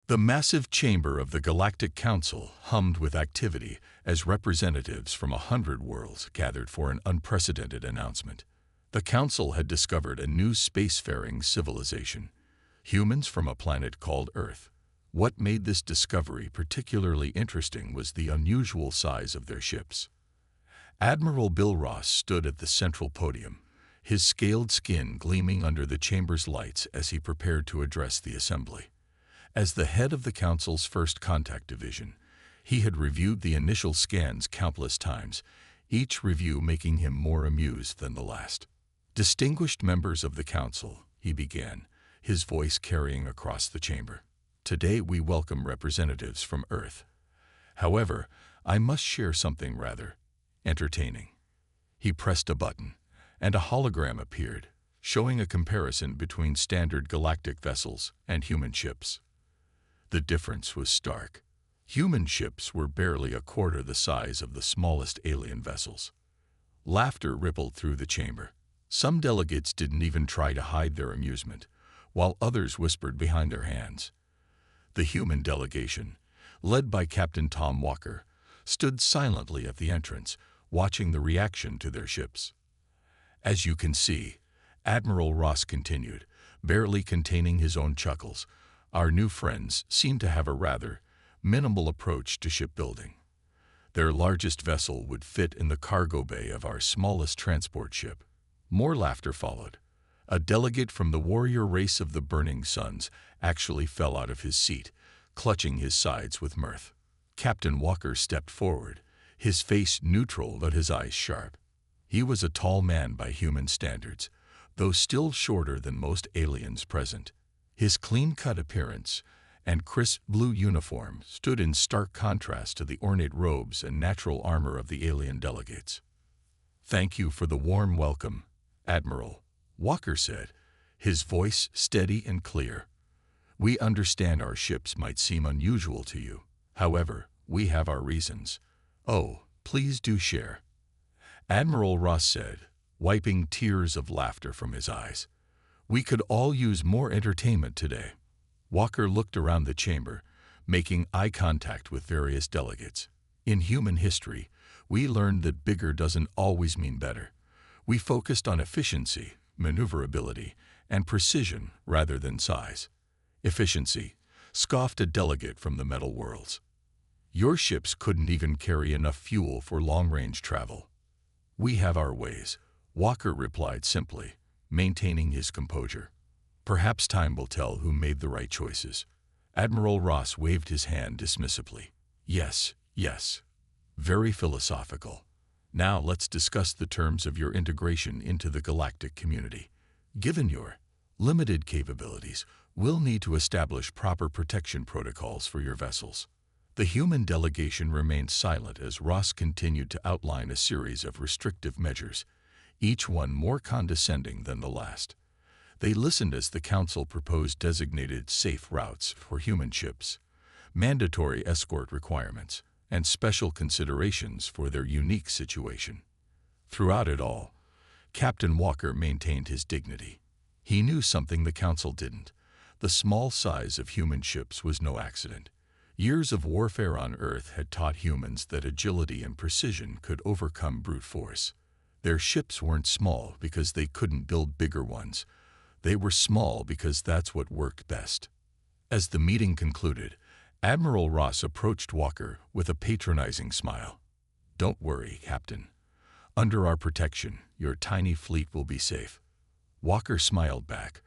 The massive chamber of the Galactic Council hummed with activity as representatives from 100 worlds gathered for an unprecedented announcement. The Council had discovered a new spacefaring civilization, humans from a planet called Earth. What made this discovery particularly interesting was the unusual size of their ships. Admiral Bill Ross stood at the central podium, his scaled skin gleaming under the chamber's lights as he prepared to address the assembly. As the head of the Council's First Contact Division, he had reviewed the initial scans countless times, each review making him more amused than the last. "Distinguished members of the Council," he began, his voice carrying across the chamber. "Today we welcome representatives from Earth. However, I must share something rather entertaining." He pressed a button, and a hologram appeared, showing a comparison between standard galactic vessels and human ships. The difference was stark. Human ships were barely a quarter the size of the smallest alien vessels. Laughter rippled through the chamber. Some delegates didn't even try to hide their amusement, while others whispered behind their hands. The human delegation, led by Captain Tom Walker, stood silently at the entrance, watching the reaction to their ships. "As you can see," Admiral Ross continued, barely containing his own chuckles, "our new friends seem to have a rather minimal approach to shipbuilding. Their largest vessel would fit in the cargo bay of our smallest transport ship." More laughter followed. A delegate from the warrior race of the Burning Suns actually fell out of his seat, clutching his sides with mirth. Captain Walker stepped forward, his face neutral but his eyes sharp. He was a tall man by human standards, though still shorter than most aliens present. His clean-cut appearance and crisp blue uniform stood in stark contrast to the ornate robes and natural armor of the alien delegates. "Thank you for the warm welcome, Admiral," Walker said, his voice steady and clear. "We understand our ships might seem unusual to you. However, we have our reasons." "Oh, please do share," Admiral Ross said, wiping tears of laughter from his eyes. "We could all use more entertainment today." Walker looked around the chamber, making eye contact with various delegates. "In human history, we learned that bigger doesn't always mean better. We focused on efficiency, maneuverability, and precision rather than size." "Efficiency," scoffed a delegate from the Metal Worlds. "Your ships couldn't even carry enough fuel for long-range travel." "We have our ways," Walker replied simply, maintaining his composure. "Perhaps time will tell who made the right choices." Admiral Ross waved his hand dismissively. "Yes, yes. Very philosophical. Now let's discuss the terms of your integration into the galactic community. Given your limited capabilities, we'll need to establish proper protection protocols for your vessels." The human delegation remained silent as Ross continued to outline a series of restrictive measures, each one more condescending than the last. They listened as the Council proposed designated safe routes for human ships, mandatory escort requirements, and special considerations for their unique situation. Throughout it all, Captain Walker maintained his dignity. He knew something the Council didn't. The small size of human ships was no accident. Years of warfare on Earth had taught humans that agility and precision could overcome brute force. Their ships weren't small because they couldn't build bigger ones. They were small because that's what worked best. As the meeting concluded, Admiral Ross approached Walker with a patronizing smile. "Don't worry, Captain. Under our protection, your tiny fleet will be safe." Walker smiled back,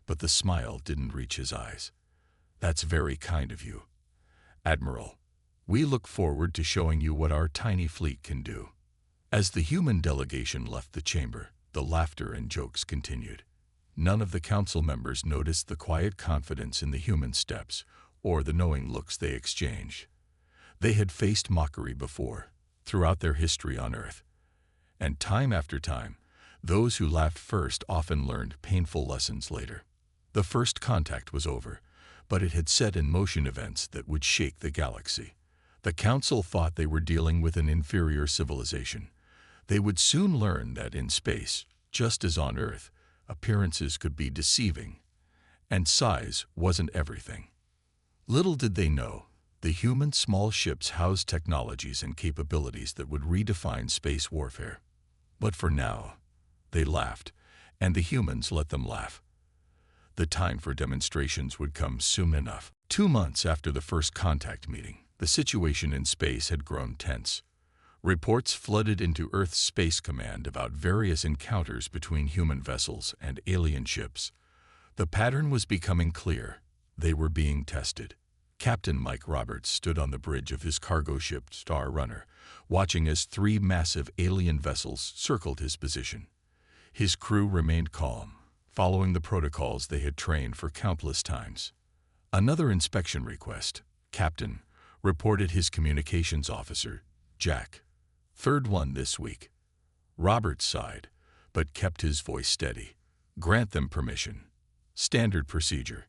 but the smile didn't reach his eyes. "That's very kind of you, Admiral. We look forward to showing you what our tiny fleet can do." As the human delegation left the chamber, the laughter and jokes continued. None of the Council members noticed the quiet confidence in the human steps or the knowing looks they exchanged. They had faced mockery before, throughout their history on Earth. And time after time, those who laughed first often learned painful lessons later. The first contact was over, but it had set in motion events that would shake the galaxy. The Council thought they were dealing with an inferior civilization. They would soon learn that in space, just as on Earth, appearances could be deceiving, and size wasn't everything. Little did they know, the human small ships housed technologies and capabilities that would redefine space warfare. But for now, they laughed, and the humans let them laugh. The time for demonstrations would come soon enough. 2 months after the first contact meeting, the situation in space had grown tense. Reports flooded into Earth's Space Command about various encounters between human vessels and alien ships. The pattern was becoming clear. They were being tested. Captain Mike Roberts stood on the bridge of his cargo ship Star Runner, watching as 3 massive alien vessels circled his position. His crew remained calm, following the protocols they had trained for countless times. Another inspection request, Captain, reported his communications officer, Jack. Third one this week. Roberts sighed, but kept his voice steady. Grant them permission. Standard procedure.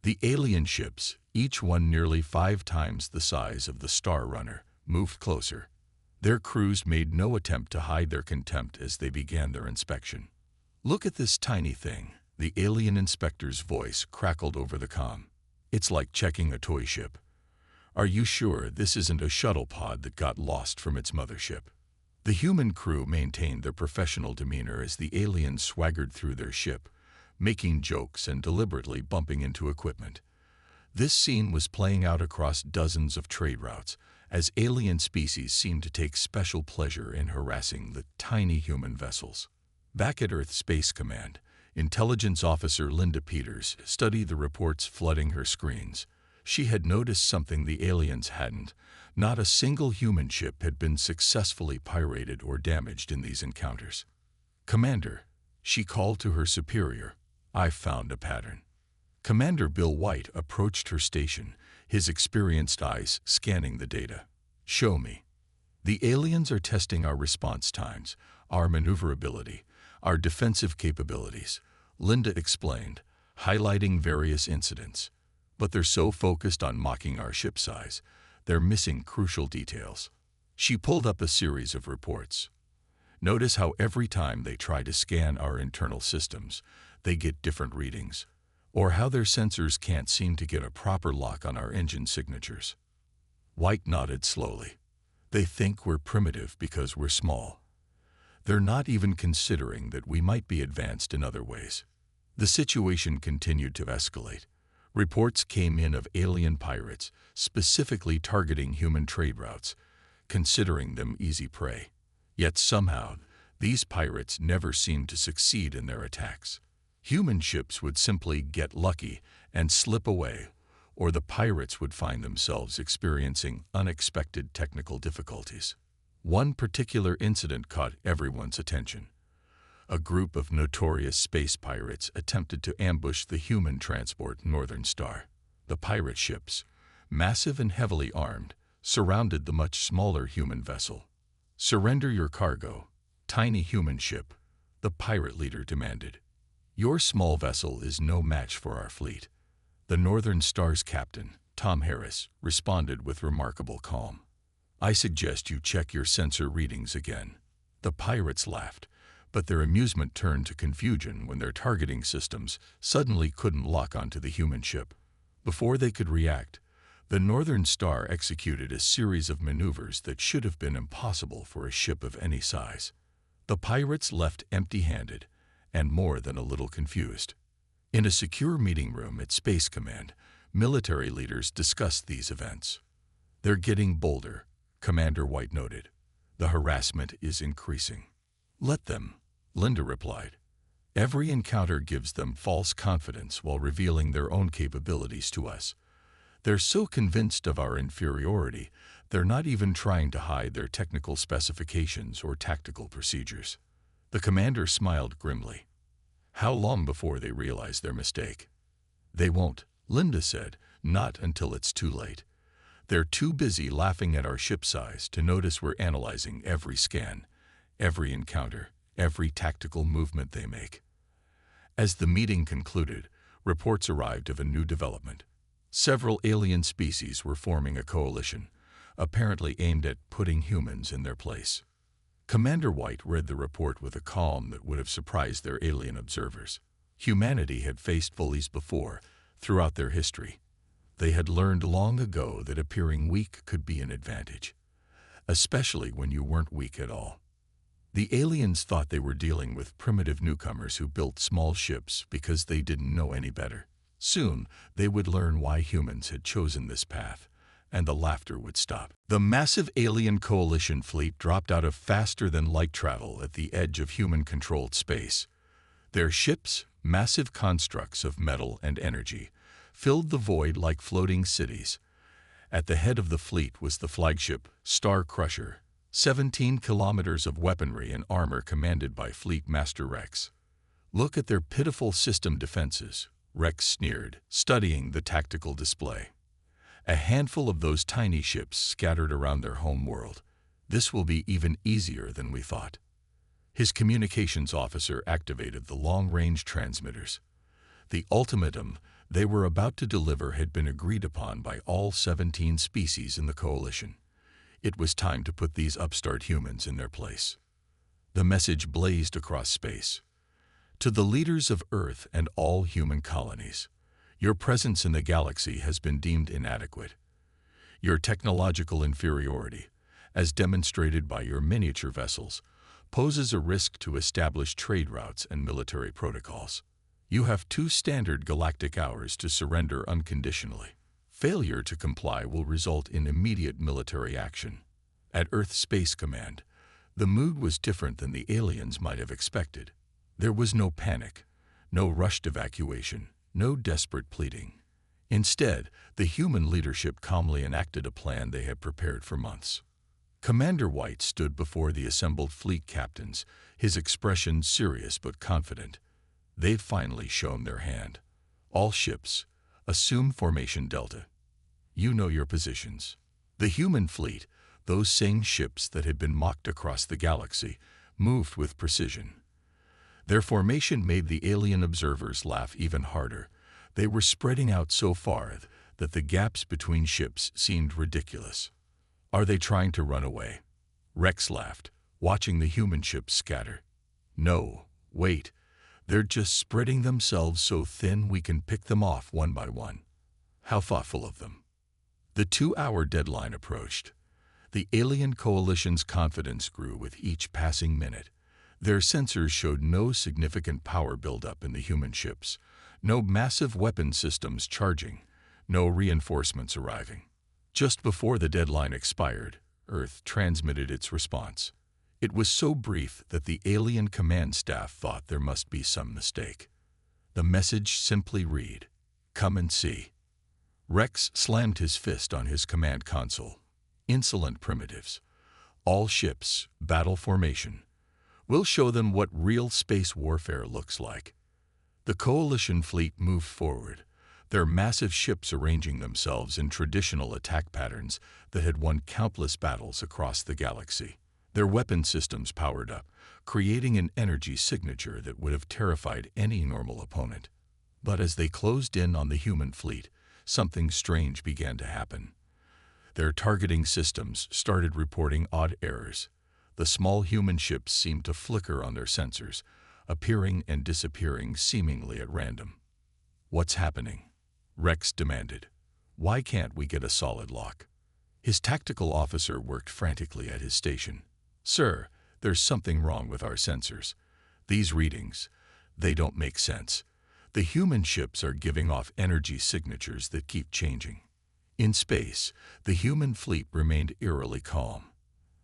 The alien ships, each one nearly 5 times the size of the Star Runner, moved closer. Their crews made no attempt to hide their contempt as they began their inspection. Look at this tiny thing, the alien inspector's voice crackled over the comm. It's like checking a toy ship. Are you sure this isn't a shuttle pod that got lost from its mothership? The human crew maintained their professional demeanor as the aliens swaggered through their ship, making jokes and deliberately bumping into equipment. This scene was playing out across dozens of trade routes, as alien species seemed to take special pleasure in harassing the tiny human vessels. Back at Earth Space Command, Intelligence Officer Linda Peters studied the reports flooding her screens. She had noticed something the aliens hadn't. Not a single human ship had been successfully pirated or damaged in these encounters. "Commander," she called to her superior, "I've found a pattern." Commander Bill White approached her station, his experienced eyes scanning the data. "Show me." "The aliens are testing our response times, our maneuverability, our defensive capabilities," Linda explained, highlighting various incidents. "But they're so focused on mocking our ship size, they're missing crucial details." She pulled up a series of reports. "Notice how every time they try to scan our internal systems, they get different readings, or how their sensors can't seem to get a proper lock on our engine signatures." White nodded slowly. "They think we're primitive because we're small. They're not even considering that we might be advanced in other ways." The situation continued to escalate. Reports came in of alien pirates, specifically targeting human trade routes, considering them easy prey. Yet somehow, these pirates never seemed to succeed in their attacks. Human ships would simply get lucky and slip away, or the pirates would find themselves experiencing unexpected technical difficulties. One particular incident caught everyone's attention. A group of notorious space pirates attempted to ambush the human transport Northern Star. The pirate ships, massive and heavily armed, surrounded the much smaller human vessel. "Surrender your cargo, tiny human ship," the pirate leader demanded. "Your small vessel is no match for our fleet." The Northern Star's captain, Tom Harris, responded with remarkable calm. "I suggest you check your sensor readings again." The pirates laughed, but their amusement turned to confusion when their targeting systems suddenly couldn't lock onto the human ship. Before they could react, the Northern Star executed a series of maneuvers that should have been impossible for a ship of any size. The pirates left empty-handed and more than a little confused. In a secure meeting room at Space Command, military leaders discussed these events. "They're getting bolder," Commander White noted. "The harassment is increasing." "Let them," Linda replied. "Every encounter gives them false confidence while revealing their own capabilities to us. They're so convinced of our inferiority, they're not even trying to hide their technical specifications or tactical procedures." The commander smiled grimly. "How long before they realize their mistake?" "They won't," Linda said, "not until it's too late. They're too busy laughing at our ship size to notice we're analyzing every scan, every encounter, every tactical movement they make." As the meeting concluded, reports arrived of a new development. Several alien species were forming a coalition, apparently aimed at putting humans in their place. Commander White read the report with a calm that would have surprised their alien observers. Humanity had faced bullies before, throughout their history. They had learned long ago that appearing weak could be an advantage, especially when you weren't weak at all. The aliens thought they were dealing with primitive newcomers who built small ships because they didn't know any better. Soon, they would learn why humans had chosen this path, and the laughter would stop. The massive alien coalition fleet dropped out of faster-than-light travel at the edge of human-controlled space. Their ships, massive constructs of metal and energy, filled the void like floating cities. At the head of the fleet was the flagship, Star Crusher, 17 kilometers of weaponry and armor commanded by Fleet Master Rex. "Look at their pitiful system defenses," Rex sneered, studying the tactical display. "A handful of those tiny ships scattered around their home world. This will be even easier than we thought." His communications officer activated the long-range transmitters. The ultimatum they were about to deliver had been agreed upon by all 17 species in the coalition. It was time to put these upstart humans in their place. The message blazed across space. "To the leaders of Earth and all human colonies, your presence in the galaxy has been deemed inadequate. Your technological inferiority, as demonstrated by your miniature vessels, poses a risk to established trade routes and military protocols. You have 2 standard galactic hours to surrender unconditionally. Failure to comply will result in immediate military action." At Earth Space Command, the mood was different than the aliens might have expected. There was no panic, no rushed evacuation, no desperate pleading. Instead, the human leadership calmly enacted a plan they had prepared for months. Commander White stood before the assembled fleet captains, his expression serious but confident. They'd finally shown their hand. "All ships, assume formation Delta. You know your positions." The human fleet, those same ships that had been mocked across the galaxy, moved with precision. Their formation made the alien observers laugh even harder. They were spreading out so far that the gaps between ships seemed ridiculous. "Are they trying to run away?" Rex laughed, watching the human ships scatter. "No, wait. They're just spreading themselves so thin we can pick them off one by one." How thoughtful of them. The 2-hour deadline approached. The alien coalition's confidence grew with each passing minute. Their sensors showed no significant power buildup in the human ships, no massive weapon systems charging, no reinforcements arriving. Just before the deadline expired, Earth transmitted its response. It was so brief that the alien command staff thought there must be some mistake. The message simply read, "Come and see." Rex slammed his fist on his command console. "Insolent primitives. All ships, battle formation. We'll show them what real space warfare looks like." The coalition fleet moved forward, their massive ships arranging themselves in traditional attack patterns that had won countless battles across the galaxy. Their weapon systems powered up, creating an energy signature that would have terrified any normal opponent. But as they closed in on the human fleet, something strange began to happen. Their targeting systems started reporting odd errors. The small human ships seemed to flicker on their sensors, appearing and disappearing seemingly at random. "What's happening?" Rex demanded. "Why can't we get a solid lock?" His tactical officer worked frantically at his station. "Sir, there's something wrong with our sensors. These readings, they don't make sense. The human ships are giving off energy signatures that keep changing." In space, the human fleet remained eerily calm.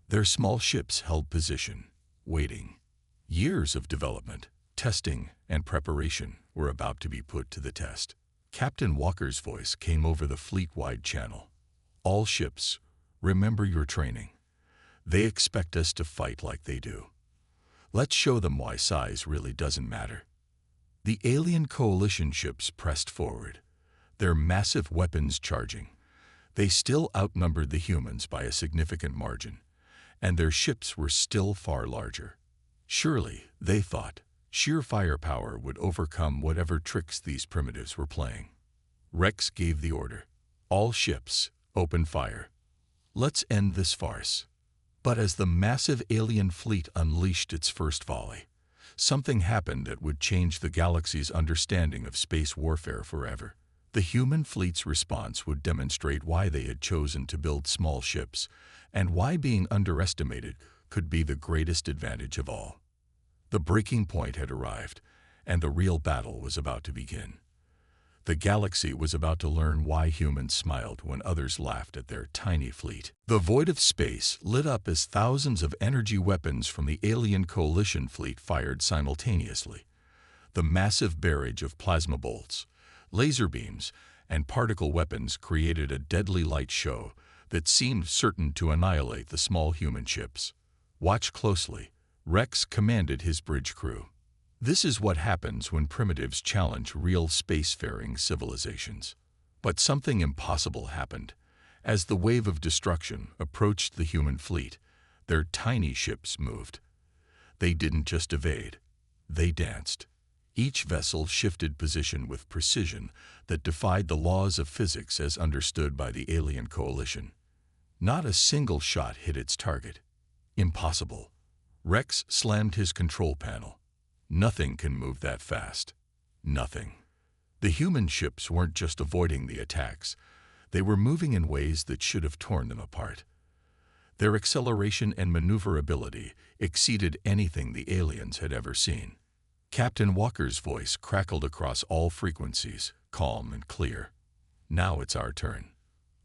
Their small ships held position, waiting. Years of development, testing, and preparation were about to be put to the test. Captain Walker's voice came over the fleet-wide channel. "All ships, remember your training. They expect us to fight like they do. Let's show them why size really doesn't matter." The alien coalition ships pressed forward, their massive weapons charging. They still outnumbered the humans by a significant margin, and their ships were still far larger. Surely, they thought, sheer firepower would overcome whatever tricks these primitives were playing. Rex gave the order. "All ships, open fire. Let's end this farce." But as the massive alien fleet unleashed its first volley, something happened that would change the galaxy's understanding of space warfare forever. The human fleet's response would demonstrate why they had chosen to build small ships and why being underestimated could be the greatest advantage of all. The breaking point had arrived, and the real battle was about to begin. The galaxy was about to learn why humans smiled when others laughed at their tiny fleet. The void of space lit up as thousands of energy weapons from the alien coalition fleet fired simultaneously. The massive barrage of plasma bolts, laser beams, and particle weapons created a deadly light show that seemed certain to annihilate the small human ships. Watch closely. Rex commanded his bridge crew. This is what happens when primitives challenge real spacefaring civilizations. But something impossible happened. As the wave of destruction approached the human fleet, their tiny ships moved. They didn't just evade, they danced. Each vessel shifted position with precision that defied the laws of physics as understood by the alien coalition. Not a single shot hit its target. Impossible. Rex slammed his control panel. Nothing can move that fast. Nothing. The human ships weren't just avoiding the attacks. They were moving in ways that should have torn them apart. Their acceleration and maneuverability exceeded anything the aliens had ever seen. Captain Walker's voice crackled across all frequencies, calm and clear. Now it's our turn.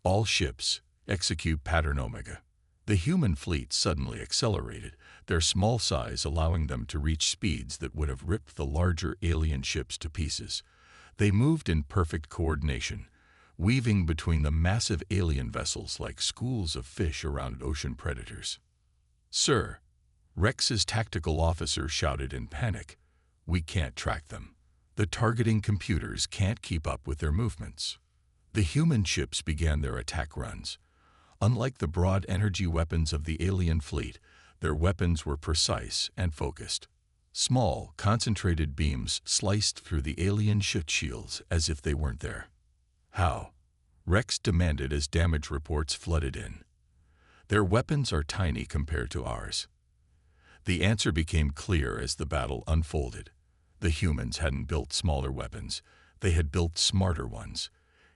All ships, execute Pattern Omega. The human fleet suddenly accelerated, their small size allowing them to reach speeds that would have ripped the larger alien ships to pieces. They moved in perfect coordination, weaving between the massive alien vessels like schools of fish around ocean predators. "Sir," Rex's tactical officer shouted in panic, "we can't track them. The targeting computers can't keep up with their movements." The human ships began their attack runs. Unlike the broad energy weapons of the alien fleet, their weapons were precise and focused. Small, concentrated beams sliced through the alien ship shields as if they weren't there. "How?" Rex demanded as damage reports flooded in. "Their weapons are tiny compared to ours." The answer became clear as the battle unfolded. The humans hadn't built smaller weapons, they had built smarter ones.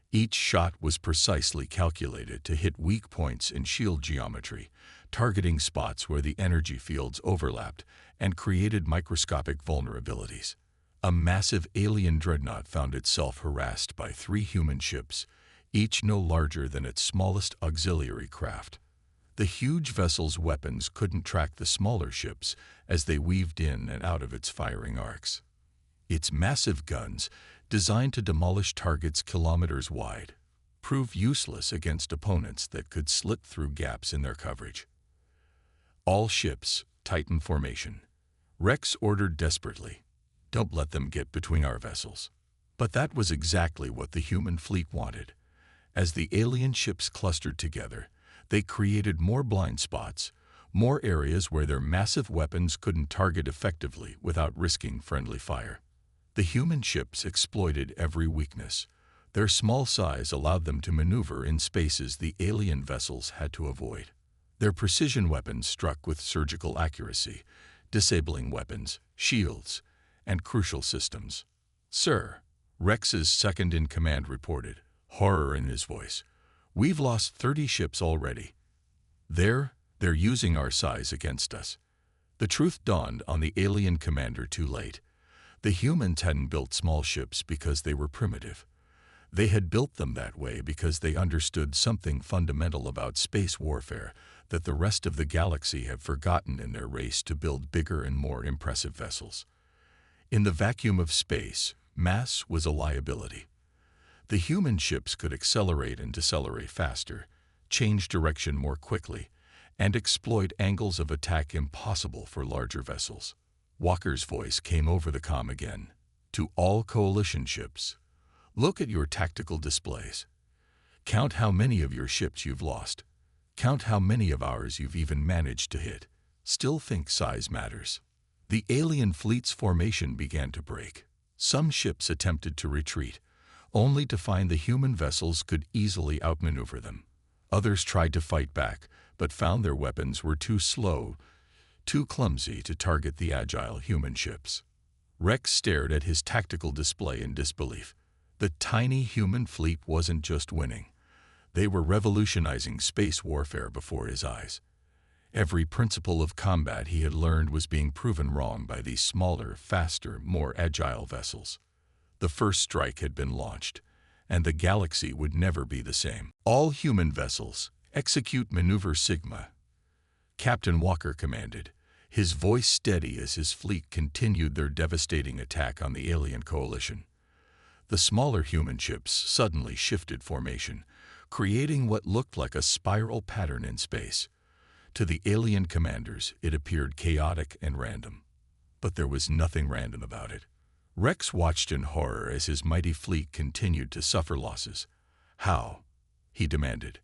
Each shot was precisely calculated to hit weak points in shield geometry, targeting spots where the energy fields overlapped and created microscopic vulnerabilities. A massive alien dreadnought found itself harassed by 3 human ships, each no larger than its smallest auxiliary craft. The huge vessel's weapons couldn't track the smaller ships as they weaved in and out of its firing arcs. Its massive guns, designed to demolish targets kilometers wide, proved useless against opponents that could slit through gaps in their coverage. "All ships, tighten formation." Rex ordered desperately. "Don't let them get between our vessels." But that was exactly what the human fleet wanted. As the alien ships clustered together, they created more blind spots, more areas where their massive weapons couldn't target effectively without risking friendly fire. The human ships exploited every weakness. Their small size allowed them to maneuver in spaces the alien vessels had to avoid. Their precision weapons struck with surgical accuracy, disabling weapons, shields, and crucial systems. "Sir," Rex's second-in-command reported, horror in his voice, "we've lost 30 ships already. They're using our size against us." The truth dawned on the alien commander too late. The humans hadn't built small ships because they were primitive. They had built them that way because they understood something fundamental about space warfare that the rest of the galaxy had forgotten in their race to build bigger and more impressive vessels. In the vacuum of space, mass was a liability. The human ships could accelerate and decelerate faster, change direction more quickly, and exploit angles of attack impossible for larger vessels. Walker's voice came over the comm again. "To all coalition ships, look at your tactical displays. Count how many of your ships you've lost. Count how many of ours you've even managed to hit. Still think size matters." The alien fleet's formation began to break. Some ships attempted to retreat, only to find the human vessels could easily outmaneuver them. Others tried to fight back, but found their weapons were too slow, too clumsy to target the agile human ships. Rex stared at his tactical display in disbelief. The tiny human fleet wasn't just winning. They were revolutionizing space warfare before his eyes. Every principle of combat he had learned was being proven wrong by these smaller, faster, more agile vessels. The first strike had been launched, and the galaxy would never be the same. All human vessels, execute Maneuver Sigma, Captain Walker commanded, his voice steady as his fleet continued their devastating attack on the alien coalition. The smaller human ships suddenly shifted formation, creating what looked like a spiral pattern in space. To the alien commanders, it appeared chaotic and random. But there was nothing random about it. Rex watched in horror as his mighty fleet continued to suffer losses. How? He demanded.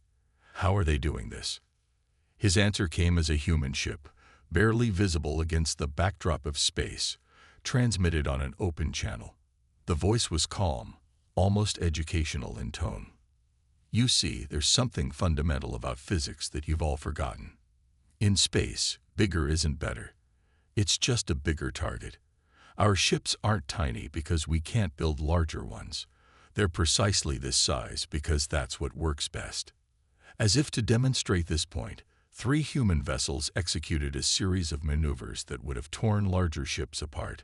How are they doing this? His answer came as a human ship, barely visible against the backdrop of space, transmitted on an open channel. The voice was calm, almost educational in tone. You see, there's something fundamental about physics that you've all forgotten. In space, bigger isn't better. It's just a bigger target. Our ships aren't tiny because we can't build larger ones. They're precisely this size because that's what works best. As if to demonstrate this point, 3 human vessels executed a series of maneuvers that would have torn larger ships apart.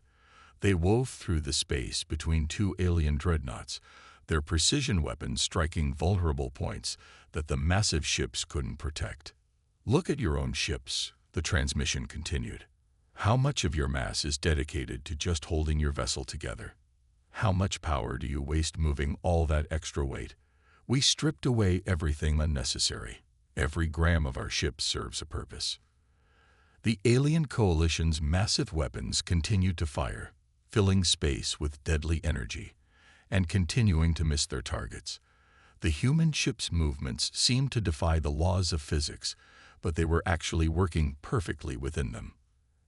They wove through the space between 2 alien dreadnoughts, their precision weapons striking vulnerable points that the massive ships couldn't protect. Look at your own ships, the transmission continued. How much of your mass is dedicated to just holding your vessel together? How much power do you waste moving all that extra weight? We stripped away everything unnecessary. Every gram of our ship serves a purpose. The alien coalition's massive weapons continued to fire, filling space with deadly energy, and continuing to miss their targets. The human ship's movements seemed to defy the laws of physics, but they were actually working perfectly within them.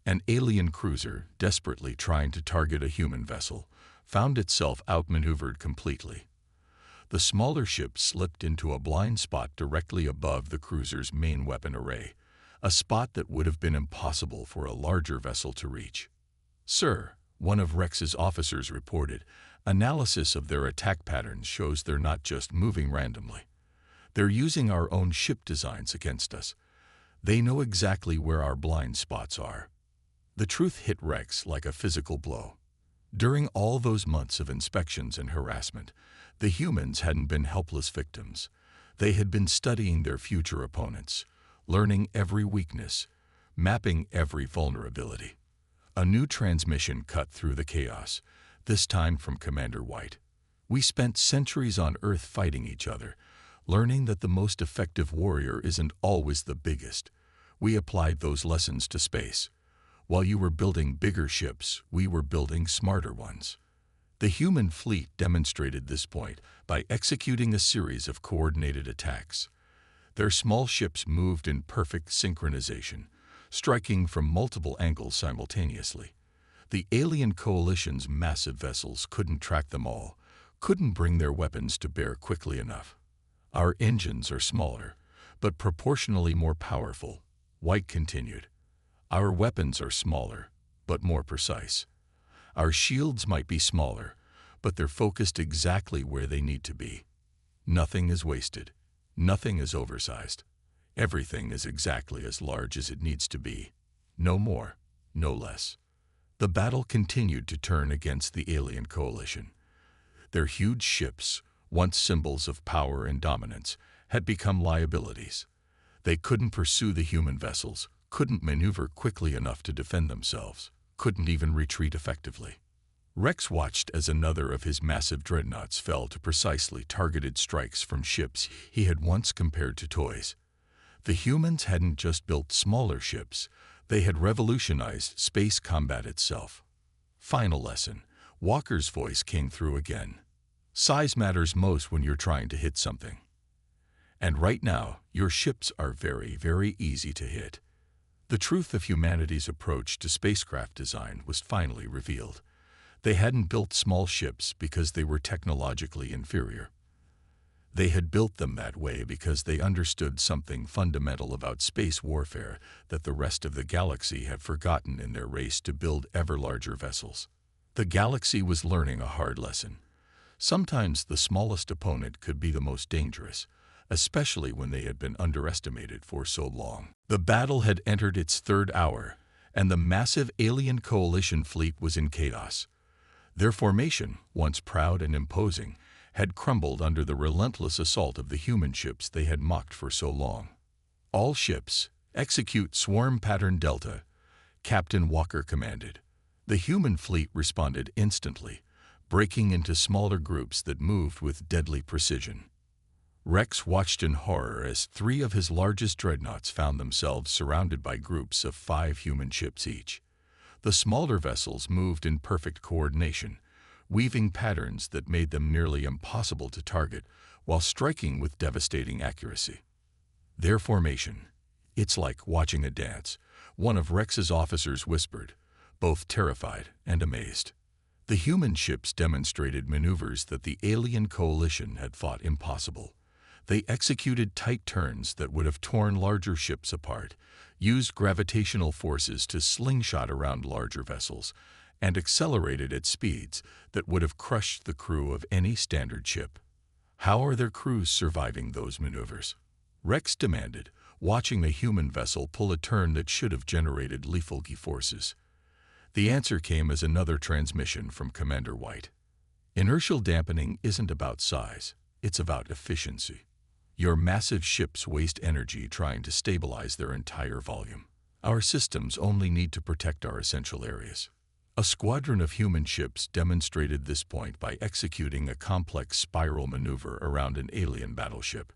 An alien cruiser, desperately trying to target a human vessel, found itself outmaneuvered completely. The smaller ship slipped into a blind spot directly above the cruiser's main weapon array, a spot that would have been impossible for a larger vessel to reach. "Sir," one of Rex's officers reported, "analysis of their attack patterns shows they're not just moving randomly. They're using our own ship designs against us. They know exactly where our blind spots are." The truth hit Rex like a physical blow. During all those months of inspections and harassment, the humans hadn't been helpless victims. They had been studying their future opponents, learning every weakness, mapping every vulnerability. A new transmission cut through the chaos, this time from Commander White. "We spent centuries on Earth fighting each other, learning that the most effective warrior isn't always the biggest. We applied those lessons to space. While you were building bigger ships, we were building smarter ones." The human fleet demonstrated this point by executing a series of coordinated attacks. Their small ships moved in perfect synchronization, striking from multiple angles simultaneously. The alien coalition's massive vessels couldn't track them all, couldn't bring their weapons to bear quickly enough. "Our engines are smaller, but proportionally more powerful," White continued. "Our weapons are smaller, but more precise. Our shields might be smaller, but they're focused exactly where they need to be. Nothing is wasted. Nothing is oversized. Everything is exactly as large as it needs to be. No more, no less." The battle continued to turn against the alien coalition. Their huge ships, once symbols of power and dominance, had become liabilities. They couldn't pursue the human vessels, couldn't maneuver quickly enough to defend themselves, couldn't even retreat effectively. Rex watched as another of his massive dreadnoughts fell to precisely targeted strikes from ships he had once compared to toys. The humans hadn't just built smaller ships, they had revolutionized space combat itself. Final lesson. Walker's voice came through again. "Size matters most when you're trying to hit something. And right now, your ships are very, very easy to hit." The truth of humanity's approach to spacecraft design was finally revealed. They hadn't built small ships because they were technologically inferior. They had built them that way because they understood something fundamental about space warfare that the rest of the galaxy had forgotten in their race to build ever larger vessels. The galaxy was learning a hard lesson. Sometimes the smallest opponent could be the most dangerous, especially when they had been underestimated for so long. The battle had entered its third hour, and the massive alien coalition fleet was in chaos. Their formation, once proud and imposing, had crumbled under the relentless assault of the human ships they had mocked for so long. "All ships, execute Swarm Pattern Delta," Captain Walker commanded. The human fleet responded instantly, breaking into smaller groups that moved with deadly precision. Rex watched in horror as 3 of his largest dreadnoughts found themselves surrounded by groups of 5 human ships each. The smaller vessels moved in perfect coordination, weaving patterns that made them nearly impossible to target while striking with devastating accuracy. Their formation, "It's like watching a dance," one of Rex's officers whispered, both terrified and amazed. The human ships demonstrated maneuvers that the alien coalition had thought impossible. They executed tight turns that would have torn larger ships apart, used gravitational forces to slingshot around larger vessels, and accelerated at speeds that would have crushed the crew of any standard ship. How are their crews surviving those maneuvers? Rex demanded, watching the human vessel pull a turn that should have generated lethal G-forces. The answer came as another transmission from Commander White. "Inertial dampening isn't about size, it's about efficiency. Your massive ships waste energy trying to stabilize their entire volume. Our systems only need to protect our essential areas." A squadron of human ships demonstrated this point by executing a complex spiral maneuver around an alien battleship.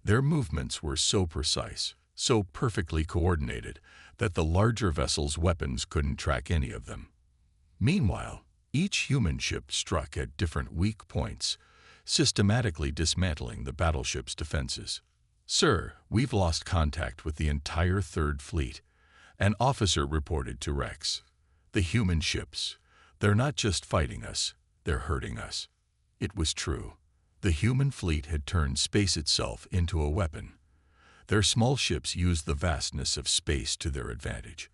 Their movements were so precise, so perfectly coordinated, that the larger vessel's weapons couldn't track any of them. Meanwhile, each human ship struck at different weak points, systematically dismantling the battleship's defenses. "Sir, we've lost contact with the entire Third Fleet," an officer reported to Rex. "The human ships, they're not just fighting us, they're hurting us." It was true. The human fleet had turned space itself into a weapon. Their small ships used the vastness of space to their advantage,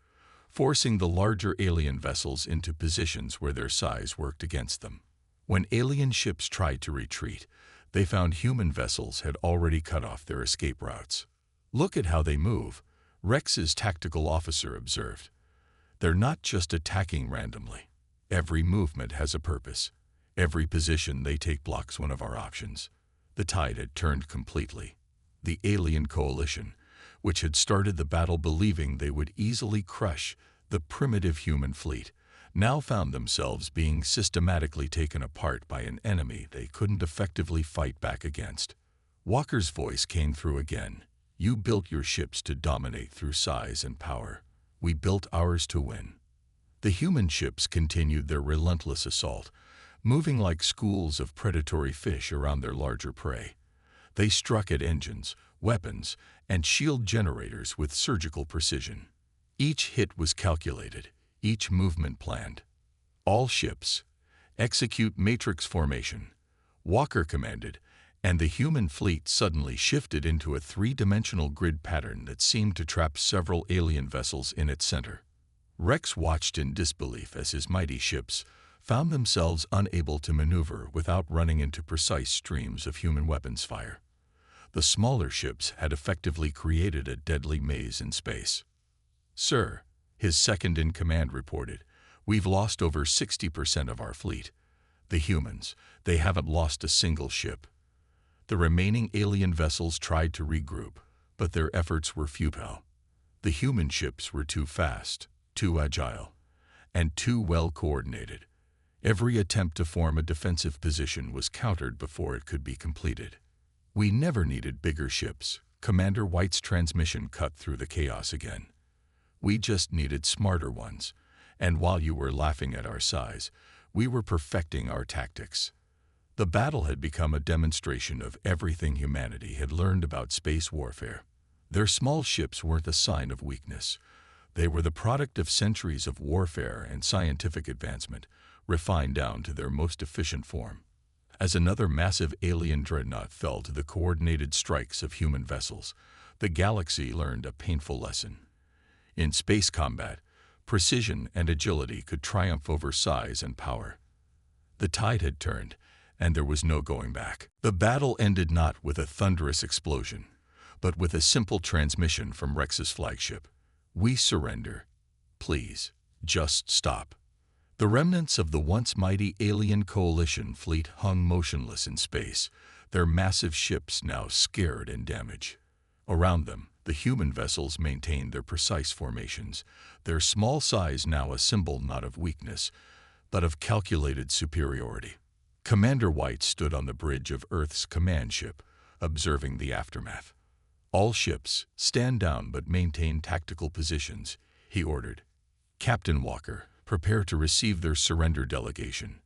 forcing the larger alien vessels into positions where their size worked against them. When alien ships tried to retreat, they found human vessels had already cut off their escape routes. "Look at how they move," Rex's tactical officer observed. "They're not just attacking randomly. Every movement has a purpose. Every position they take blocks one of our options." The tide had turned completely. The alien coalition, which had started the battle believing they would easily crush the primitive human fleet, now found themselves being systematically taken apart by an enemy they couldn't effectively fight back against. Walker's voice came through again. "You built your ships to dominate through size and power. We built ours to win." The human ships continued their relentless assault, moving like schools of predatory fish around their larger prey. They struck at engines, weapons, and shield generators with surgical precision. Each hit was calculated, each movement planned. "All ships, execute matrix formation," Walker commanded, and the human fleet suddenly shifted into a 3-dimensional grid pattern that seemed to trap several alien vessels in its center. Rex watched in disbelief as his mighty ships found themselves unable to maneuver without running into precise streams of human weapons fire. The smaller ships had effectively created a deadly maze in space. "Sir," his second-in-command reported, "we've lost over 60% of our fleet. The humans, they haven't lost a single ship." The remaining alien vessels tried to regroup, but their efforts were futile. The human ships were too fast, too agile, and too well coordinated. Every attempt to form a defensive position was countered before it could be completed. "We never needed bigger ships," Commander White's transmission cut through the chaos again. "We just needed smarter ones, and while you were laughing at our size, we were perfecting our tactics." The battle had become a demonstration of everything humanity had learned about space warfare. Their small ships weren't a sign of weakness. They were the product of centuries of warfare and scientific advancement, refined down to their most efficient form. As another massive alien dreadnought fell to the coordinated strikes of human vessels, the galaxy learned a painful lesson. In space combat, precision and agility could triumph over size and power. The tide had turned, and there was no going back. The battle ended not with a thunderous explosion, but with a simple transmission from Rex's flagship. "We surrender. Please, just stop." The remnants of the once mighty alien coalition fleet hung motionless in space, their massive ships now scared and damaged. Around them, the human vessels maintained their precise formations, their small size now a symbol not of weakness, but of calculated superiority. Commander White stood on the bridge of Earth's command ship, observing the aftermath. "All ships, stand down but maintain tactical positions," he ordered. "Captain Walker, prepare to receive their surrender delegation."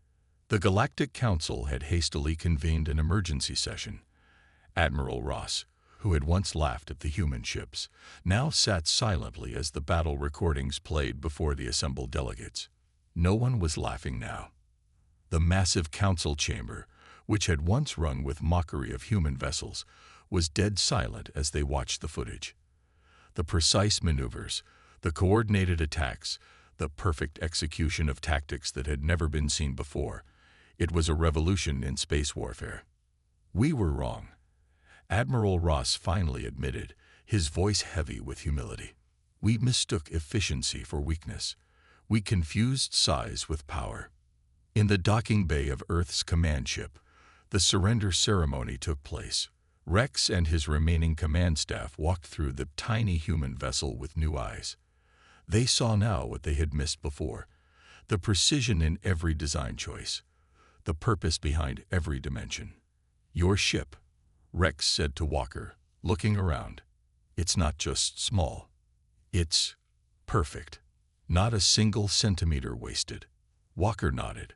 The Galactic Council had hastily convened an emergency session. Admiral Ross, who had once laughed at the human ships, now sat silently as the battle recordings played before the assembled delegates. No one was laughing now. The massive council chamber, which had once rung with mockery of human vessels, was dead silent as they watched the footage. The precise maneuvers, the coordinated attacks, the perfect execution of tactics that had never been seen before. It was a revolution in space warfare. "We were wrong," Admiral Ross finally admitted, his voice heavy with humility. "We mistook efficiency for weakness. We confused size with power." In the docking bay of Earth's command ship, the surrender ceremony took place. Rex and his remaining command staff walked through the tiny human vessel with new eyes. They saw now what they had missed before: the precision in every design choice, the purpose behind every dimension. "Your ship," Rex said to Walker, looking around. "It's not just small. It's perfect. Not a single centimeter wasted." Walker nodded.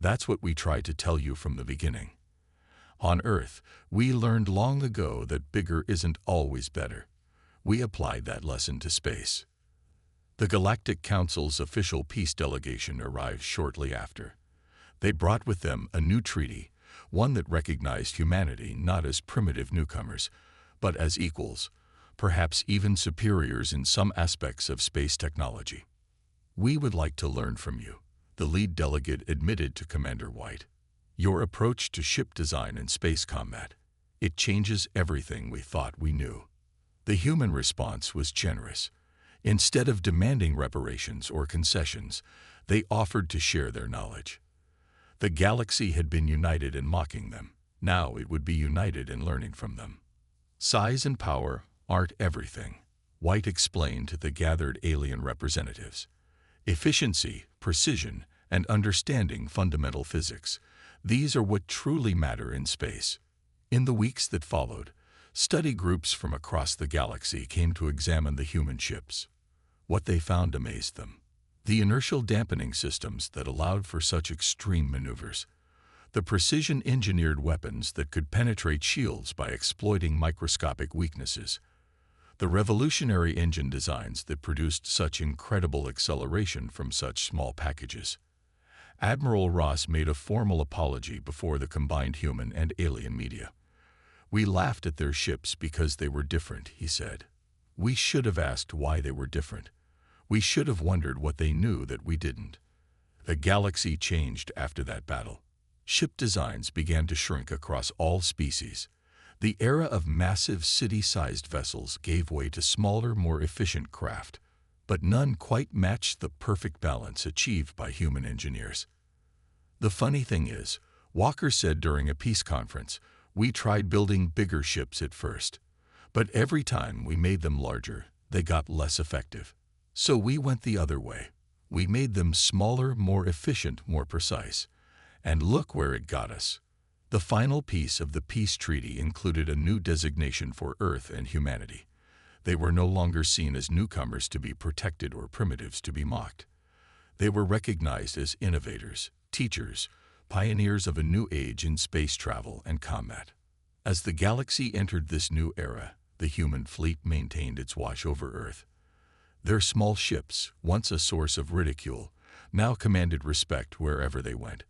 "That's what we tried to tell you from the beginning. On Earth, we learned long ago that bigger isn't always better. We applied that lesson to space." The Galactic Council's official peace delegation arrived shortly after. They brought with them a new treaty, one that recognized humanity not as primitive newcomers, but as equals, perhaps even superiors in some aspects of space technology. "We would like to learn from you," the lead delegate admitted to Commander White. "Your approach to ship design and space combat. It changes everything we thought we knew." The human response was generous. Instead of demanding reparations or concessions, they offered to share their knowledge. The galaxy had been united in mocking them. Now it would be united in learning from them. "Size and power aren't everything," White explained to the gathered alien representatives. "Efficiency, precision, and understanding fundamental physics, these are what truly matter in space." In the weeks that followed, study groups from across the galaxy came to examine the human ships. What they found amazed them: the inertial dampening systems that allowed for such extreme maneuvers, the precision-engineered weapons that could penetrate shields by exploiting microscopic weaknesses, the revolutionary engine designs that produced such incredible acceleration from such small packages. Admiral Ross made a formal apology before the combined human and alien media. "We laughed at their ships because they were different," he said. "We should have asked why they were different. We should have wondered what they knew that we didn't." The galaxy changed after that battle. Ship designs began to shrink across all species. The era of massive city-sized vessels gave way to smaller, more efficient craft, but none quite matched the perfect balance achieved by human engineers. "The funny thing is," Walker said during a peace conference, "we tried building bigger ships at first, but every time we made them larger, they got less effective. So we went the other way. We made them smaller, more efficient, more precise. And look where it got us." The final piece of the peace treaty included a new designation for Earth and humanity. They were no longer seen as newcomers to be protected or primitives to be mocked. They were recognized as innovators, teachers, pioneers of a new age in space travel and combat. As the galaxy entered this new era, the human fleet maintained its watch over Earth. Their small ships, once a source of ridicule, now commanded respect wherever they went.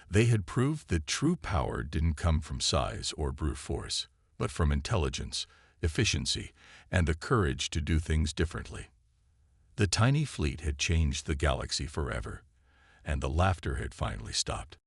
They had proved that true power didn't come from size or brute force, but from intelligence, efficiency, and the courage to do things differently. The tiny fleet had changed the galaxy forever, and the laughter had finally stopped.